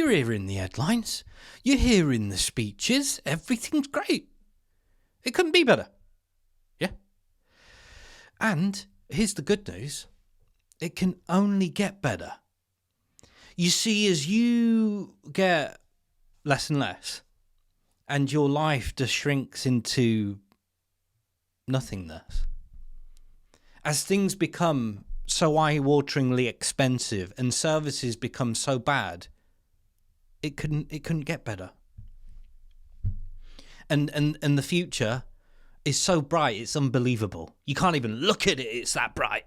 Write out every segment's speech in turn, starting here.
You're hearing the headlines. You're hearing the speeches. Everything's great. It couldn't be better. Yeah. And here's the good news. It can only get better. You see, as you get less and less, and your life just shrinks into nothingness, as things become so eye-wateringly expensive and services become so bad, it couldn't get better. And the future is so bright, it's unbelievable. You can't even look at it, it's that bright.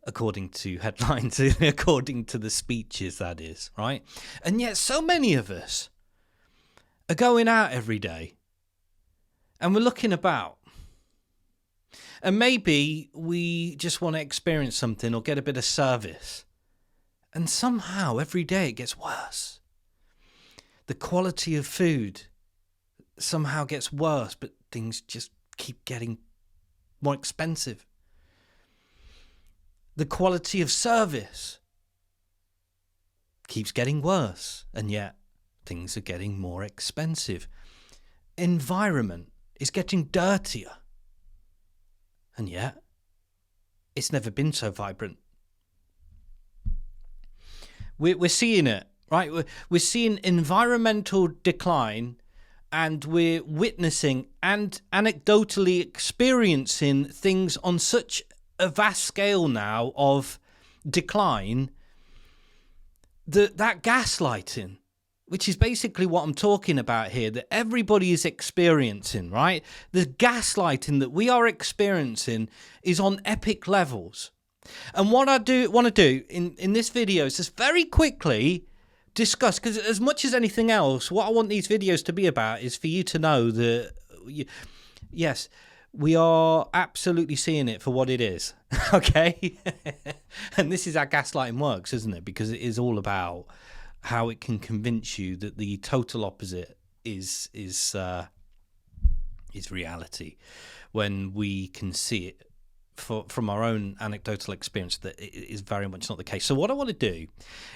According to headlines, according to the speeches, that is, right? And yet so many of us are going out every day and we're looking about. And maybe we just want to experience something or get a bit of service. And somehow every day it gets worse. The quality of food somehow gets worse, but things just keep getting more expensive. The quality of service keeps getting worse, and yet things are getting more expensive. Environment is getting dirtier, and yet it's never been so vibrant. We're seeing it, right? We're seeing environmental decline, and we're witnessing and anecdotally experiencing things on such a vast scale now of decline that gaslighting, which is basically what I'm talking about here, that everybody is experiencing, right? The gaslighting that we are experiencing is on epic levels. And what I want to do in this video is just very quickly discuss, because as much as anything else, what I want these videos to be about is for you to know that, yes, we are absolutely seeing it for what it is, okay? And this is how gaslighting works, isn't it? Because it is all about how it can convince you that the total opposite is reality, when we can see it from our own anecdotal experience that it is very much not the case. So what I want to do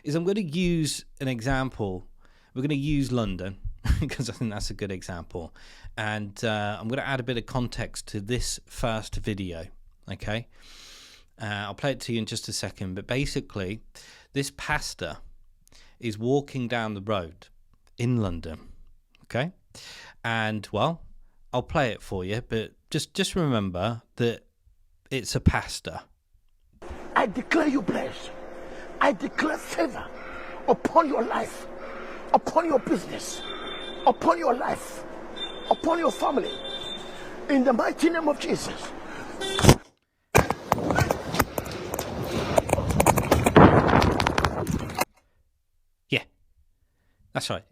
is I'm going to use an example. We're going to use London because I think that's a good example. And I'm going to add a bit of context to this first video, okay? I'll play it to you in just a second. But basically, this pastor is walking down the road in London, okay? And, well, I'll play it for you, but just remember that it's a pastor. I declare you blessed. I declare favor upon your life, upon your business, upon your life, upon your family, in the mighty name of Jesus. Yeah, that's right.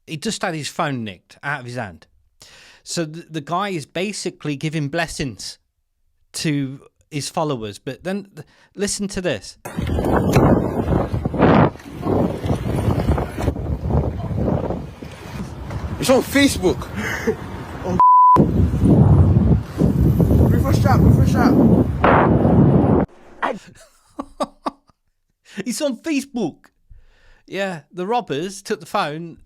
He just had his phone nicked out of his hand. So the guy is basically giving blessings to his followers. But then listen to this. It's on Facebook. Refresh up. It's on Facebook. Yeah, the robbers took the phone,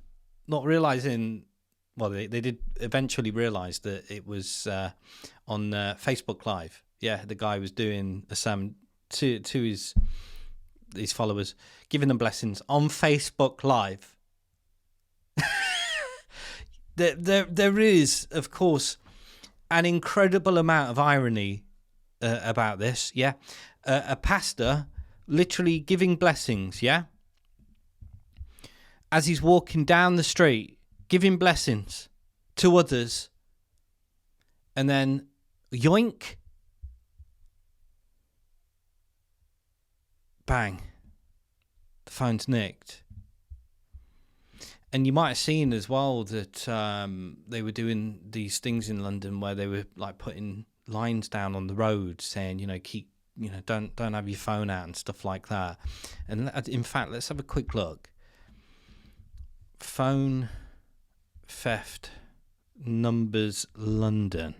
not realising. Well, they did eventually realise that it was on Facebook Live. Yeah, the guy was doing a sermon to his followers, giving them blessings on Facebook Live. There is, of course, an incredible amount of irony about this. Yeah, a pastor literally giving blessings. Yeah, as he's walking down the street, giving blessings to others, and then yoink, bang, the phone's nicked. And you might have seen as well that they were doing these things in London where they were like putting lines down on the road saying, don't have your phone out and stuff like that. And in fact, let's have a quick look. Phone theft numbers London.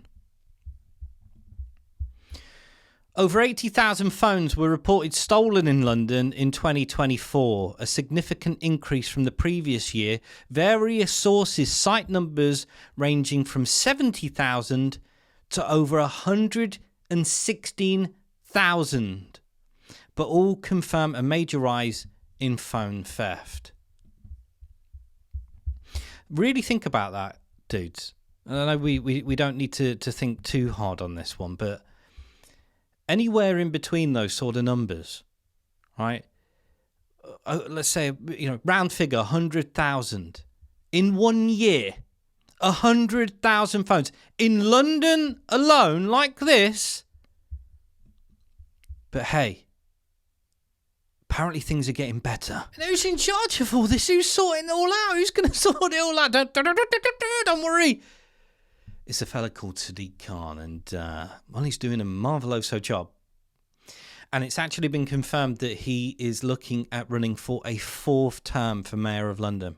Over 80,000 phones were reported stolen in London in 2024, a significant increase from the previous year. Various sources cite numbers ranging from 70,000 to over 116,000, but all confirm a major rise in phone theft. Really think about that, dudes. I know we don't need to think too hard on this one, but anywhere in between those sort of numbers, right? Let's say, round figure, 100,000. In 1 year, 100,000 phones. In London alone, like this. But hey, apparently things are getting better. And who's in charge of all this? Who's sorting it all out? Who's going to sort it all out? Don't worry. It's a fella called Sadiq Khan, and he's doing a marvelloso job. And it's actually been confirmed that he is looking at running for a 4th term for Mayor of London.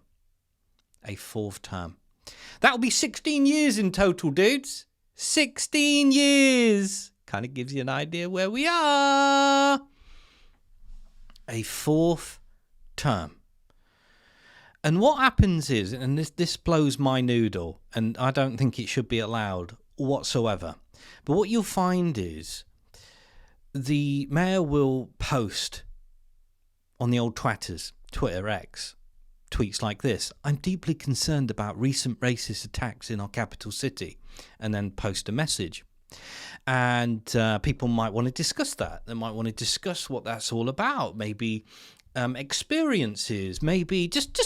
A 4th term. That'll be 16 years in total, dudes. 16 years. Kind of gives you an idea where we are. A 4th term. And what happens is, and this blows my noodle, and I don't think it should be allowed whatsoever, but what you'll find is the mayor will post on the old Twitter X, tweets like this: "I'm deeply concerned about recent racist attacks in our capital city," and then post a message. And people might want to discuss that. They might want to discuss what that's all about, maybe experiences, maybe just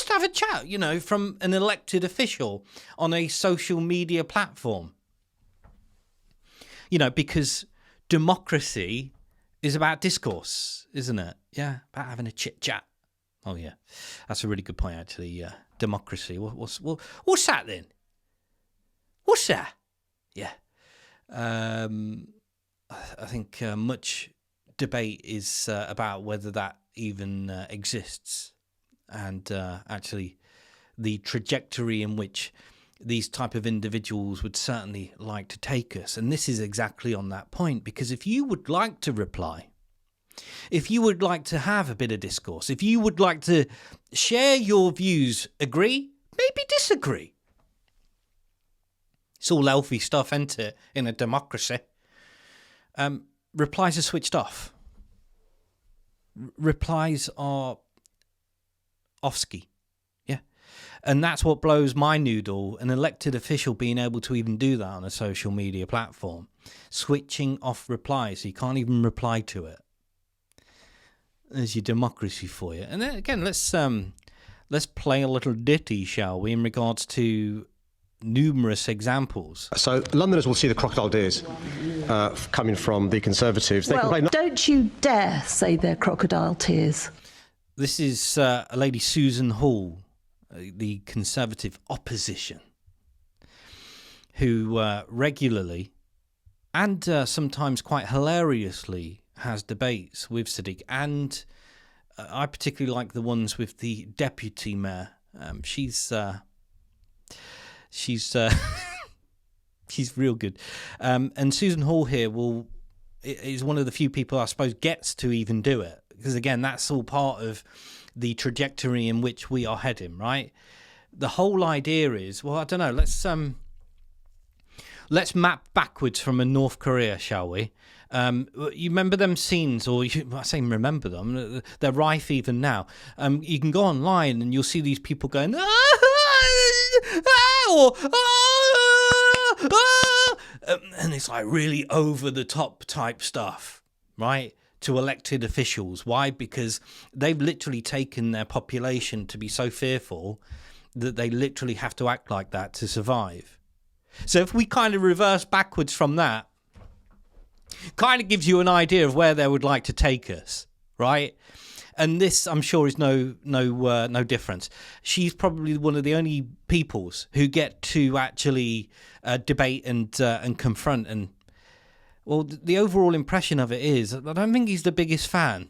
have a chat, from an elected official on a social media platform. Because democracy is about discourse, isn't it? Yeah, about having a chit chat. Oh yeah, that's a really good point, actually. Democracy. What's that then? What's that? Yeah. I think much debate is about whether that even exists. And actually, the trajectory in which these type of individuals would certainly like to take us. And this is exactly on that point, because if you would like to reply, if you would like to have a bit of discourse, if you would like to share your views, agree, maybe disagree. It's all healthy stuff, isn't it, in a democracy? Replies are switched off. Replies are off-ski, yeah. And that's what blows my noodle, an elected official being able to even do that on a social media platform. Switching off replies, so you can't even reply to it. There's your democracy for you. And then again, let's play a little ditty, shall we, in regards to numerous examples. So Londoners will see the crocodile tears coming from the Conservatives. They don't you dare say they're crocodile tears. This is a lady, Susan Hall, the Conservative opposition, who regularly and sometimes quite hilariously has debates with Sadiq. And I particularly like the ones with the deputy mayor. She's real good. And Susan Hall here is one of the few people I suppose gets to even do it. Because again, that's all part of the trajectory in which we are heading, right? The whole idea is, well, I don't know, let's map backwards from a North Korea, shall we? You remember them scenes, or I say remember them, they're rife even now. You can go online and you'll see these people going, and it's like really over the top type stuff, right? To elected officials. Why? Because they've literally taken their population to be so fearful that they literally have to act like that to survive. So if we kind of reverse backwards from that, kind of gives you an idea of where they would like to take us, right? And this, I'm sure, is no difference. She's probably one of the only peoples who get to actually debate and confront. And well, the overall impression of it is, I don't think he's the biggest fan.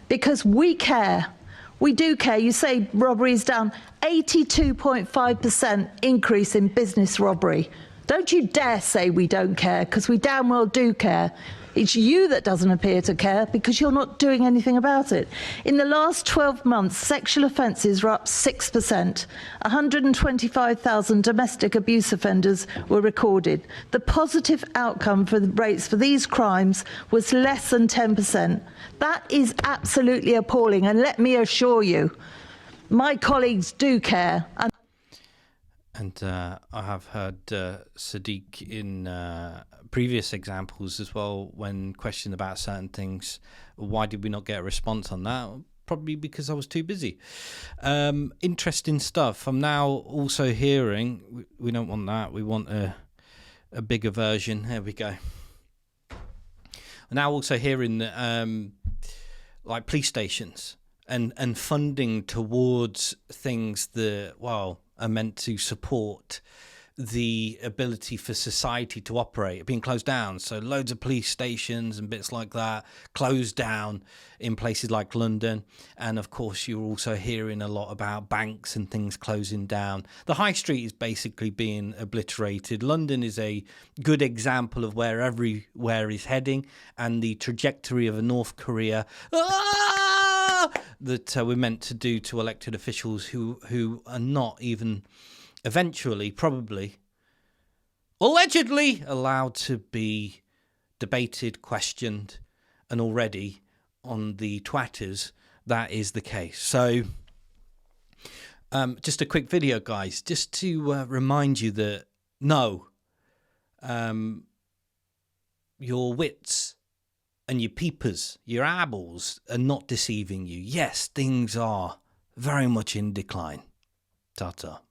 Because we care. We do care. You say robbery is down 82.5% increase in business robbery. Don't you dare say we don't care, because we damn well do care. It's you that doesn't appear to care because you're not doing anything about it. In the last 12 months, sexual offences were up 6%. 125,000 domestic abuse offenders were recorded. The positive outcome for the rates for these crimes was less than 10%. That is absolutely appalling, and let me assure you, my colleagues do care. And I have heard Sadiq in previous examples as well, when questioned about certain things, why did we not get a response on that? Probably because I was too busy. Interesting stuff. I'm now also hearing, we don't want that, we want a bigger version. There we go. I'm now also hearing that like police stations and funding towards things that, well, are meant to support the ability for society to operate being closed down. So loads of police stations and bits like that closed down in places like London. And of course, you're also hearing a lot about banks and things closing down. The high street is basically being obliterated. London is a good example of where everywhere is heading, and the trajectory of a North Korea that we're meant to do to elected officials who are not even eventually, probably, allegedly allowed to be debated, questioned, and already on the Twitters, that is the case. So just a quick video, guys, just to remind you that no, your wits and your peepers, your eyeballs are not deceiving you. Yes, things are very much in decline. Ta-ta.